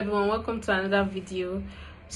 Everyone, welcome to another video.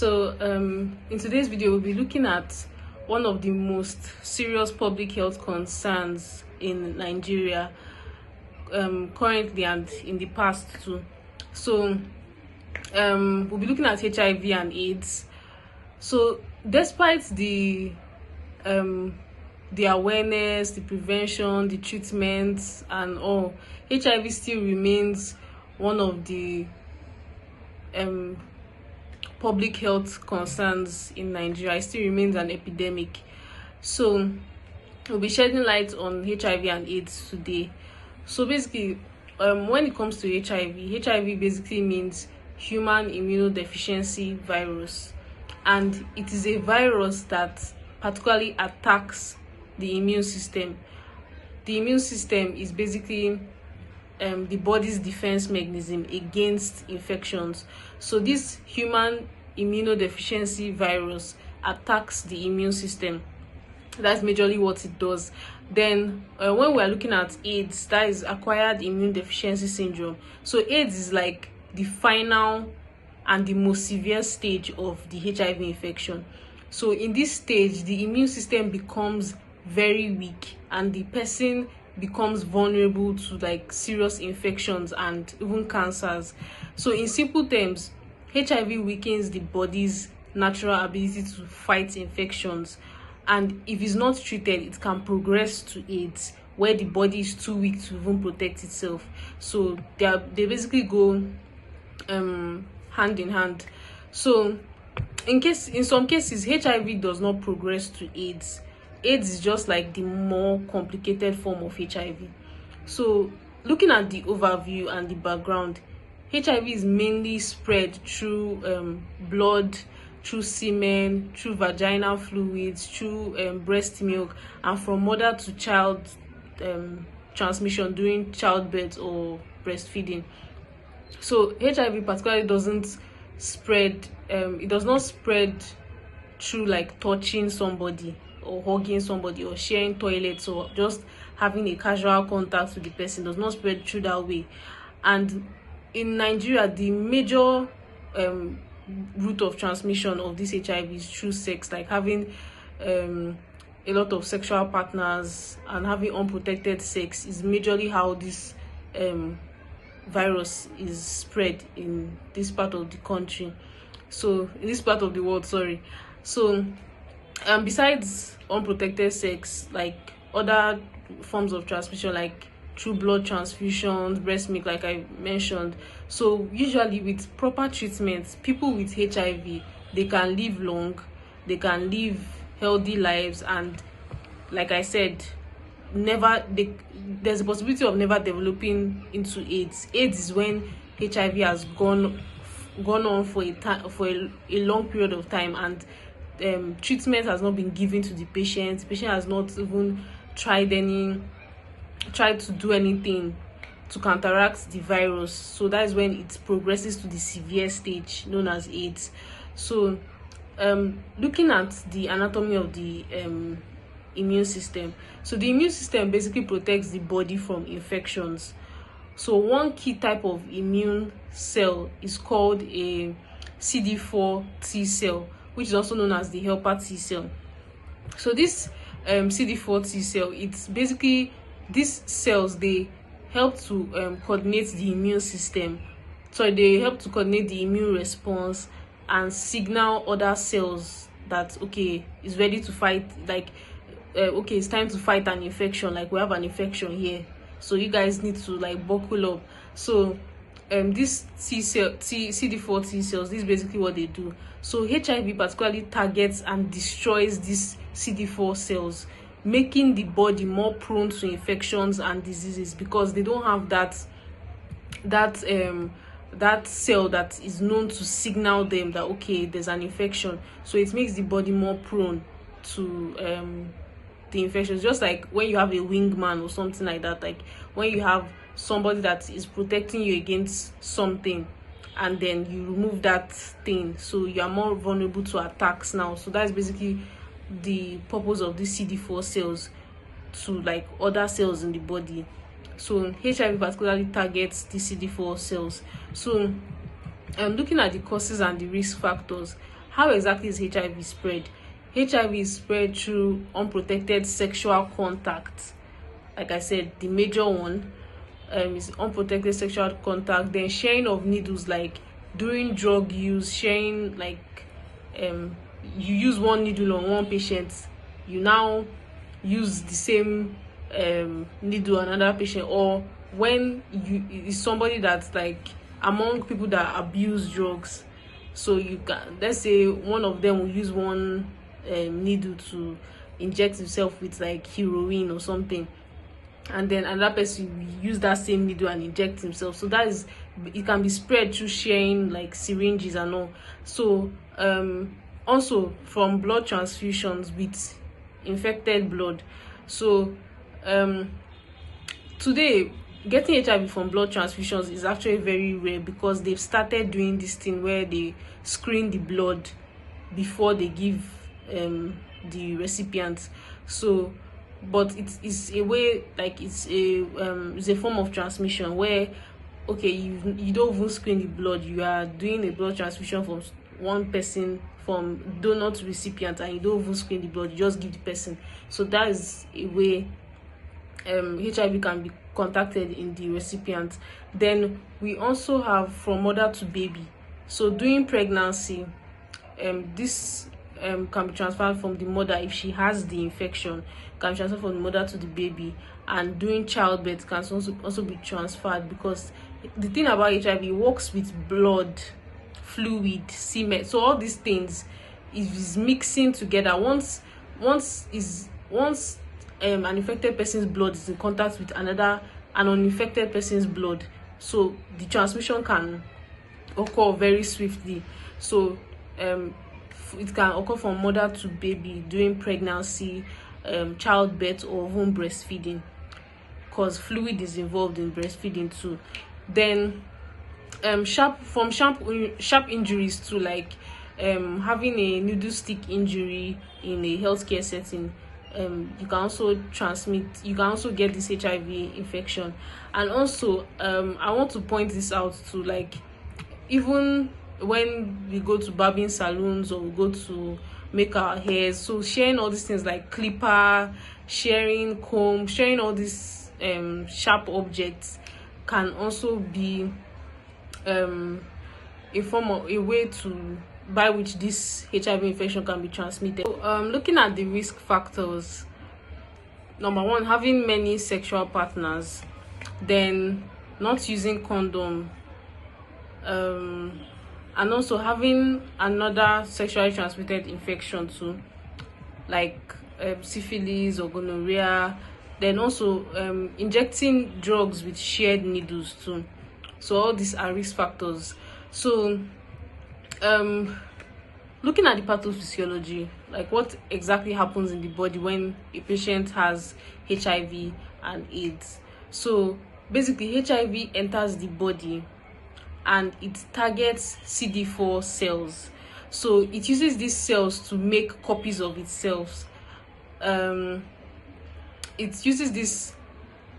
In today's video we'll be looking at one of the most serious public health concerns in Nigeria, currently and in the past too. We'll be looking at HIV and AIDS. So despite the awareness, the prevention, the treatment and all, HIV still remains one of the public health concerns in Nigeria. It still remains an epidemic. So we'll be shedding light on HIV and AIDS today. So basically, when it comes to HIV basically means human immunodeficiency virus, and it is a virus that particularly attacks the immune system. The immune system is basically the body's defense mechanism against infections. So this human immunodeficiency virus attacks the immune system. That's majorly what it does. Then when we are looking at AIDS, that is acquired immune deficiency syndrome. So AIDS is like the final and the most severe stage of the HIV infection. So in this stage, the immune system becomes very weak and the person becomes vulnerable to like serious infections and even cancers. So in simple terms, HIV weakens the body's natural ability to fight infections, and if it's not treated, it can progress to AIDS, where the body is too weak to even protect itself. So they basically go hand in hand. So in some cases, HIV does not progress to AIDS. AIDS is just like the more complicated form of HIV. So looking at the overview and the background, HIV is mainly spread through blood, through semen, through vaginal fluids, through breast milk, and from mother to child transmission during childbirth or breastfeeding. So HIV particularly doesn't spread, it does not spread through like touching somebody or hugging somebody or sharing toilets or just having a casual contact with the person. Does not spread through that way. And in Nigeria, the major route of transmission of this HIV is through sex, like having a lot of sexual partners and having unprotected sex is majorly how this virus is spread in this part of the country. So in this part of the world, sorry. So besides unprotected sex, like other forms of transmission like through blood transfusions, breast milk, like I mentioned. So usually with proper treatment, people with HIV, they can live long, they can live healthy lives, and like I said, there's a possibility of never developing into AIDS. AIDS is when HIV has gone on for a long period of time, and treatment has not been given to the patient. The patient has not even tried to do anything to counteract the virus. So that is when it progresses to the severe stage known as AIDS. So looking at the anatomy of the immune system, so the immune system basically protects the body from infections. So one key type of immune cell is called a CD4 T cell, which is also known as the helper T cell. So this CD4 T cell, it's basically these cells, they help to coordinate the immune system. So they help to coordinate the immune response and signal other cells that okay, it's ready to fight, like okay, it's time to fight an infection, like we have an infection here, so you guys need to like buckle up. So this CD4 T cells, this is basically what they do. So HIV particularly targets and destroys these CD4 cells, making the body more prone to infections and diseases, because they don't have that cell that is known to signal them that okay, there's an infection. So it makes the body more prone to the infections. Just like when you have a wingman or something like that, like when you have somebody that is protecting you against something and then you remove that thing, so you are more vulnerable to attacks now. So that's basically the purpose of these CD4 cells to like other cells in the body. So HIV particularly targets the CD4 cells. So looking at the causes and the risk factors, how exactly is HIV spread? HIV is spread through unprotected sexual contact. Like I said, the major one is unprotected sexual contact. Then sharing of needles, like during drug use, sharing, like you use one needle on one patient, you now use the same needle on another patient, or when you is somebody that's like among people that abuse drugs. So you can, let's say one of them will use one needle to inject himself with like heroin or something, and then another person will use that same needle and inject himself. So that is, it can be spread through sharing like syringes and all. So also from blood transfusions with infected blood. So today getting HIV from blood transfusions is actually very rare, because they've started doing this thing where they screen the blood before they give the recipient. So but it's a way, like it's a form of transmission where, okay, you don't even screen the blood, you are doing a blood transfusion from one person, from donor to recipient, and you don't even screen the blood, you just give the person. So that is a way HIV can be contacted in the recipient. Then we also have from mother to baby. So during pregnancy, this can be transferred from the mother if she has the infection, can be transferred from the mother to the baby. And during childbirth can also be transferred, because the thing about HIV, it works with blood, fluid, semen. So all these things is mixing together. Once an infected person's blood is in contact with an uninfected person's blood, so the transmission can occur very swiftly. So it can occur from mother to baby during pregnancy, childbirth, or even breastfeeding, because fluid is involved in breastfeeding too. Then sharp injuries to, like having a needle stick injury in a healthcare setting, you can also get this HIV infection. And also I want to point this out to, like, even when we go to barbing salons or we go to make our hair, so sharing all these things like clipper, sharing comb, sharing all these sharp objects can also be a form of a way to by which this HIV infection can be transmitted. So, looking at the risk factors, number one, having many sexual partners, then not using condom, and also having another sexually transmitted infection too, like syphilis or gonorrhea. Then also injecting drugs with shared needles too. So all these are risk factors. So looking at the pathophysiology, like what exactly happens in the body when a patient has HIV and AIDS. So basically HIV enters the body and it targets CD4 cells. So it uses these cells to make copies of itself. It uses these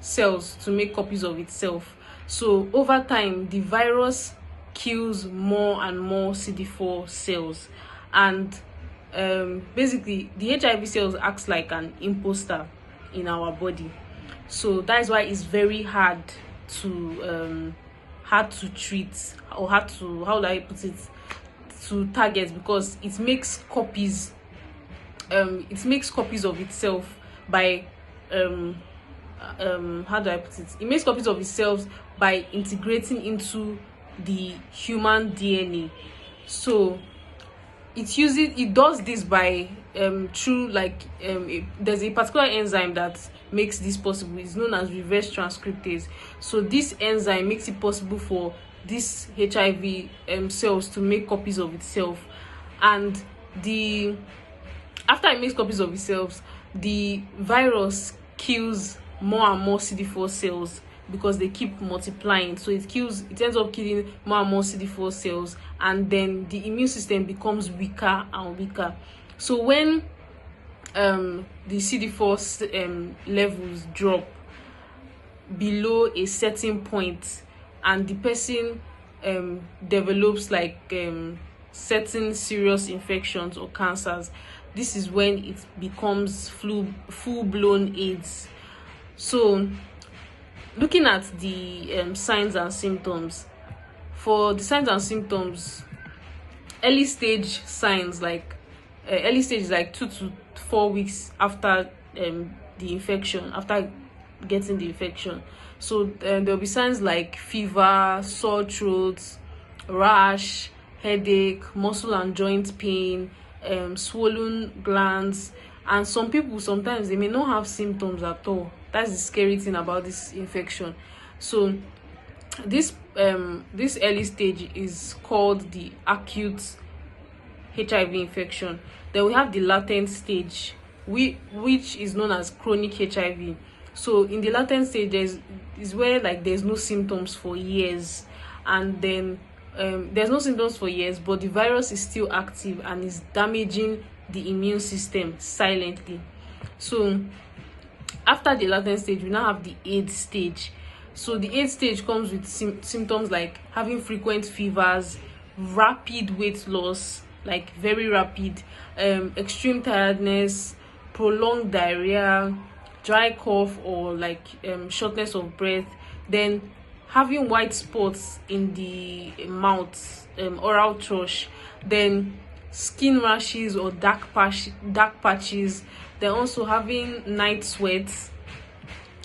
cells to make copies of itself. So over time, the virus kills more and more CD4 cells, and basically the HIV cells acts like an imposter in our body. So that is why it's very hard to treat, or how do I put it, to target, because it makes copies. It makes copies of itself by how do I put it? It makes copies of itself by integrating into the human DNA. So it does this by through like there's a particular enzyme that makes this possible. It's known as reverse transcriptase. So this enzyme makes it possible for this HIV cells to make copies of itself, and after it makes copies of itself, the virus kills more and more CD4 cells because they keep multiplying. So it ends up killing more and more CD4 cells, and then the immune system becomes weaker and weaker. So when the CD4 levels drop below a certain point, and the person develops like certain serious infections or cancers, this is when it becomes full-blown AIDS. So looking at the signs and symptoms, for the signs and symptoms, early stage signs like early stage is like 2 to 4 weeks after the infection, after getting the infection. So there'll be signs like fever, sore throats, rash, headache, muscle and joint pain, swollen glands. And some people, sometimes they may not have symptoms at all. That's the scary thing about this infection. So this early stage is called the acute HIV infection. Then we have the latent stage, which is known as chronic HIV. So in the latent stage, is where like there's no symptoms for years, and then there's no symptoms for years, but the virus is still active and is damaging the immune system silently. So after the latent stage, we now have the AIDS stage. So the AIDS stage comes with symptoms like having frequent fevers, rapid weight loss, like very rapid, extreme tiredness, prolonged diarrhea, dry cough, or like shortness of breath, then having white spots in the mouth, oral thrush, then skin rashes or dark patches, then also having night sweats,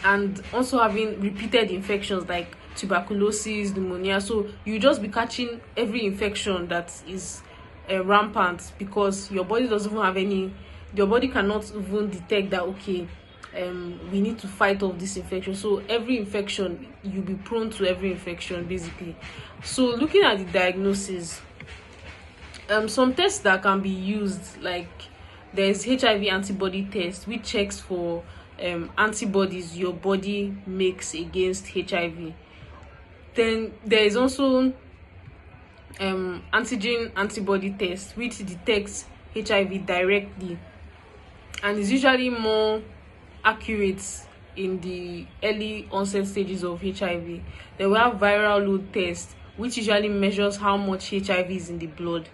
and also having repeated infections like tuberculosis, pneumonia. So you just be catching every infection that is rampant, because your body doesn't even have any, your body cannot even detect that, okay, we need to fight off this infection. So every infection, you'll be prone to every infection basically. So looking at the diagnosis, some tests that can be used, like there's HIV antibody test, which checks for antibodies your body makes against HIV. Then there is also antigen antibody test, which detects HIV directly and is usually more accurate in the early onset stages of HIV. Then we have viral load test, which usually measures how much HIV is in the blood.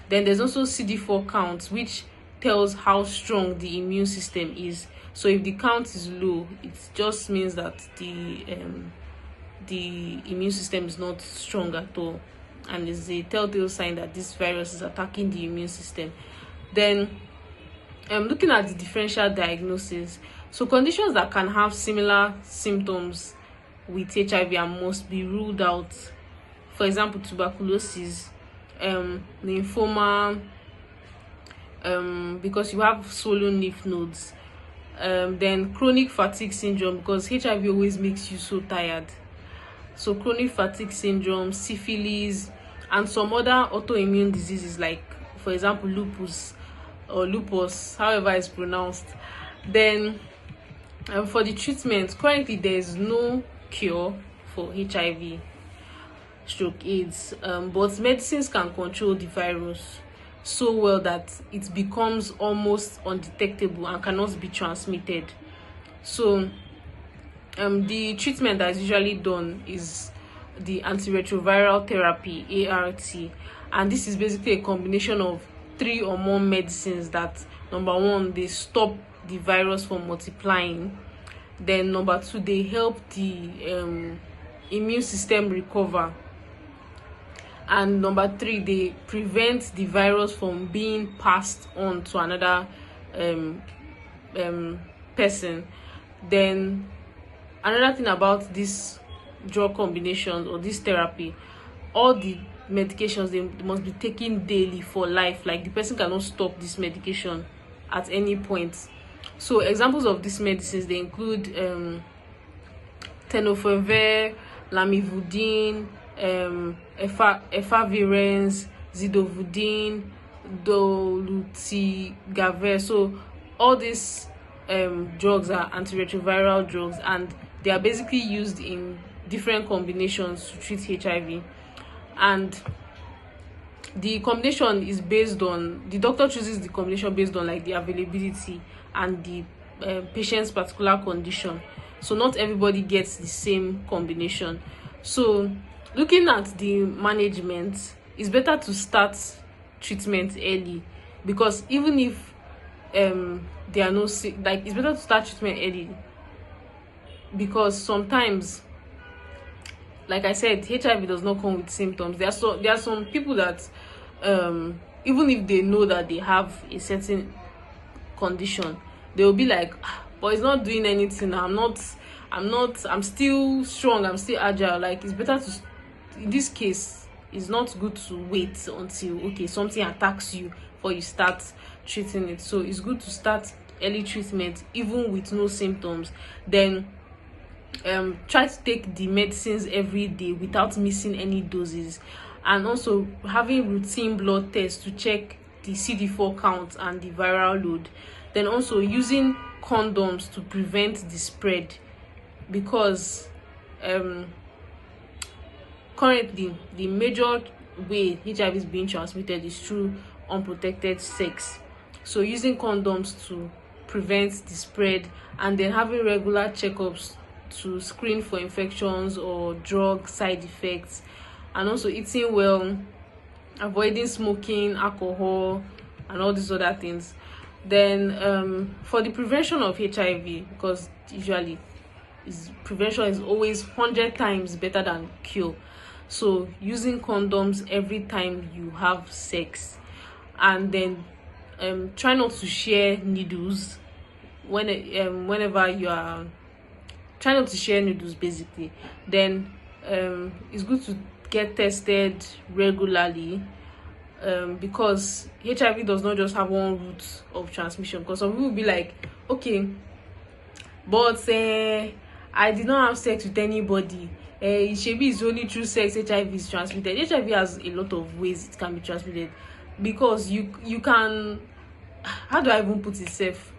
Then there's also CD4 count, which tells how strong the immune system is. So if the count is low, it just means that the immune system is not strong at all, and is a telltale sign that this virus is attacking the immune system. Then looking at the differential diagnosis, so conditions that can have similar symptoms with HIV and must be ruled out, for example tuberculosis, lymphoma, because you have swollen lymph nodes, then chronic fatigue syndrome, because HIV always makes you so tired. So chronic fatigue syndrome, syphilis, and some other autoimmune diseases like, for example, lupus or lupus, however it's pronounced. Then for the treatment, currently there is no cure for HIV stroke AIDS, but medicines can control the virus so well that it becomes almost undetectable and cannot be transmitted. So the treatment that is usually done is the antiretroviral therapy, ART, and this is basically a combination of 3 or more medicines that, number 1, they stop the virus from multiplying, then number 2, they help the immune system recover, and number 3, they prevent the virus from being passed on to another person. Then another thing about this drug combination or this therapy, all the medications, they must be taken daily for life. Like the person cannot stop this medication at any point. So examples of these medicines, they include tenofovir, lamivudine, efavirenz, zidovudine, dolutegravir. So all these drugs are antiretroviral drugs, and they are basically used in different combinations to treat HIV. And the combination is based on, the doctor chooses the combination based on like the availability and the patient's particular condition. So not everybody gets the same combination. So looking at the management, it's better to start treatment early, because even if there are no like, it's better to start treatment early, because sometimes, like I said, HIV does not come with symptoms. There are some people that even if they know that they have a certain condition, they will be like, "Ah, but it's not doing anything. I'm still strong, I'm still agile." Like, it's better to, in this case, it's not good to wait until, okay, something attacks you before you start treating it. So it's good to start early treatment even with no symptoms. Then try to take the medicines every day without missing any doses, and also having routine blood tests to check the CD4 count and the viral load. Then also using condoms to prevent the spread, because currently the major way HIV is being transmitted is through unprotected sex. So using condoms to prevent the spread, and then having regular checkups to screen for infections or drug side effects, and also eating well, avoiding smoking, alcohol, and all these other things. Then for the prevention of HIV, because usually prevention is always 100 times better than cure, so using condoms every time you have sex, and then try not to share needles whenever you are, try not to share needles basically. Then it's good to get tested regularly, because HIV does not just have one route of transmission. Because some people will be like, okay, but I did not have sex with anybody, shebi is only through sex HIV is transmitted. HIV has a lot of ways it can be transmitted, because you can, how do I even put it safe,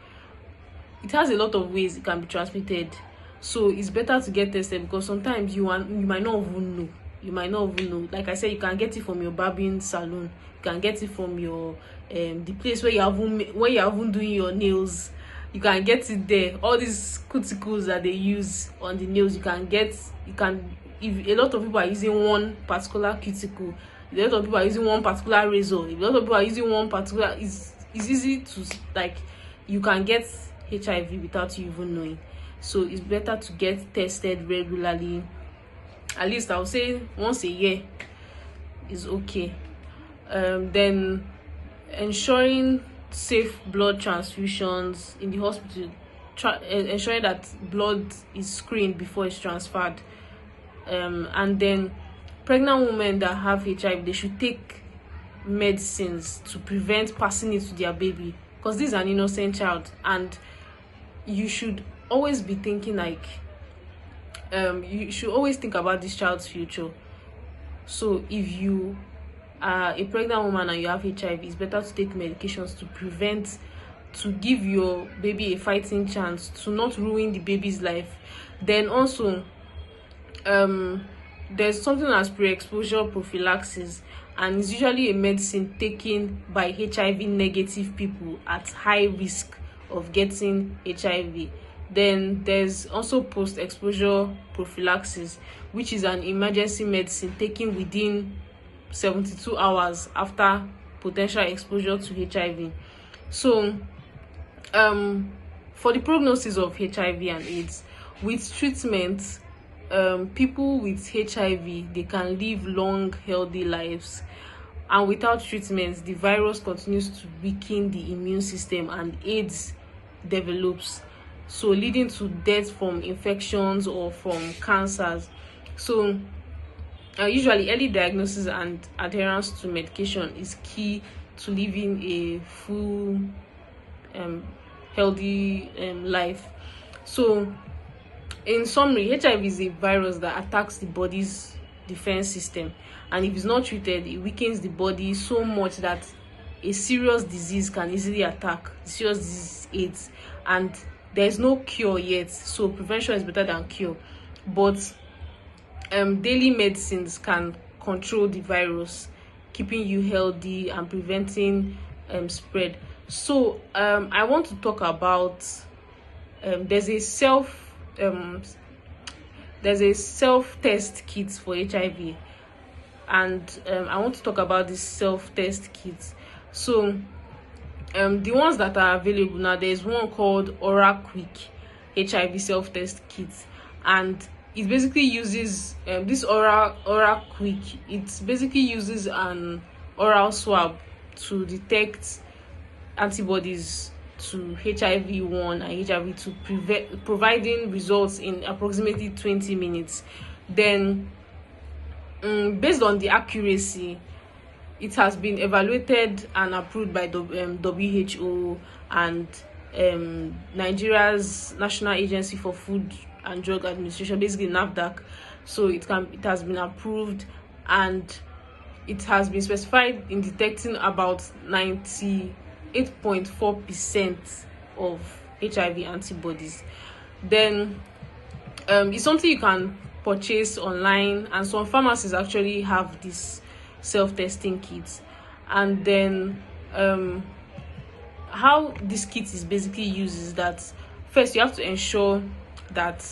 it has a lot of ways it can be transmitted. So it's better to get tested, because sometimes you might not even know. Like I said, you can get it from your barbing salon, you can get it from your the place where you haven't doing your nails, you can get it there. All these cuticles that they use on the nails, if a lot of people are using one particular cuticle, if a lot of people are using one particular razor, if a lot of people are using one particular, it's easy to, like, you can get HIV without you even knowing. So it's better to get tested regularly. At least I would say once a year is okay. Then ensuring safe blood transfusions in the hospital, ensuring that blood is screened before it's transferred. And then pregnant women that have HIV, they should take medicines to prevent passing it to their baby, because this is an innocent child, and you should always be thinking, like, you should always think about this child's future. So if you are a pregnant woman and you have HIV, it's better to take medications to give your baby a fighting chance, to not ruin the baby's life. Then also there's something as pre-exposure prophylaxis, and it's usually a medicine taken by HIV negative people at high risk of getting HIV. Then there's also post-exposure prophylaxis, which is an emergency medicine taken within 72 hours after potential exposure to HIV. So for the prognosis of HIV and AIDS, with treatment, people with HIV, they can live long healthy lives, and without treatment, the virus continues to weaken the immune system and AIDS develops, so leading to death from infections or from cancers. So usually early diagnosis and adherence to medication is key to living a full healthy life. So in summary, HIV is a virus that attacks the body's defense system, and if it's not treated, it weakens the body so much that a serious disease can easily attack, the serious disease AIDS, and there's no cure yet. So prevention is better than cure, but daily medicines can control the virus, keeping you healthy and preventing spread. So I want to talk about there's a self test kit for HIV. and I want to talk about this self-test kits. So the ones that are available now, there's one called Oral Quick HIV self-test kit, and it basically uses this oral quick, it basically uses an oral swab to detect antibodies to HIV-1 and HIV-2, providing results in approximately 20 minutes. Then based on the accuracy, it has been evaluated and approved by the WHO and Nigeria's National Agency for Food and Drug Administration, basically NAFDAC. So it has been approved, and it has been specified in detecting about 98.4% of HIV antibodies. Then it's something you can purchase online, and some pharmacies actually have this self-testing kits. And then how this kit is basically used is that first you have to ensure that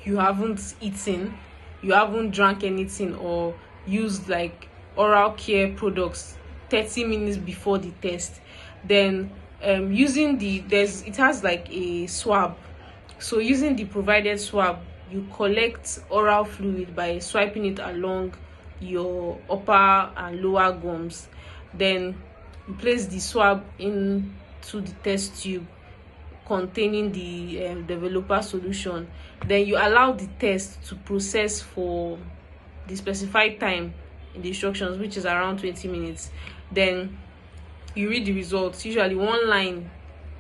you haven't eaten, you haven't drank anything, or used like oral care products 30 minutes before the test. Then using it has like a swab. So using the provided swab, you collect oral fluid by swiping it along your upper and lower gums. Then you place the swab into the test tube containing the developer solution. Then you allow the test to process for the specified time in the instructions, which is around 20 minutes. Then you read the results. Usually one line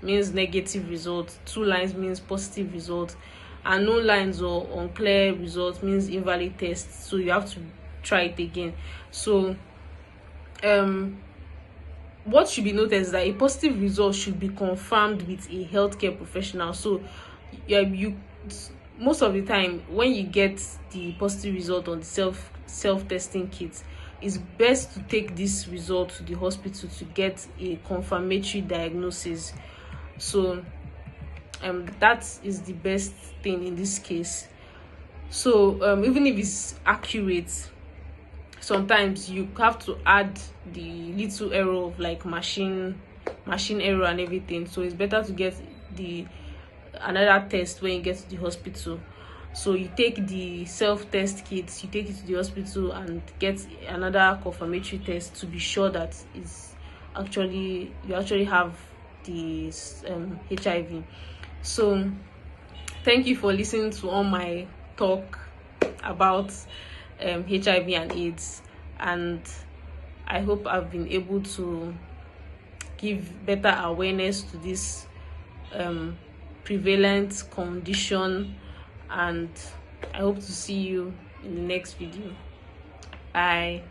means negative result, 2 lines means positive result, and no lines or unclear results means invalid test. So you have to try it again. So what should be noted is that a positive result should be confirmed with a healthcare professional. So you most of the time when you get the positive result on the self-testing kit, it's best to take this result to the hospital to get a confirmatory diagnosis. So that is the best thing in this case. So even if it's accurate, sometimes you have to add the little error of like machine error and everything. So it's better to get another test when you get to the hospital. So you take the self-test kits, you take it to the hospital and get another confirmatory test to be sure that you actually have the HIV. So thank you for listening to all my talk about HIV and AIDS, and I hope I've been able to give better awareness to this prevalent condition, and I hope to see you in the next video. Bye.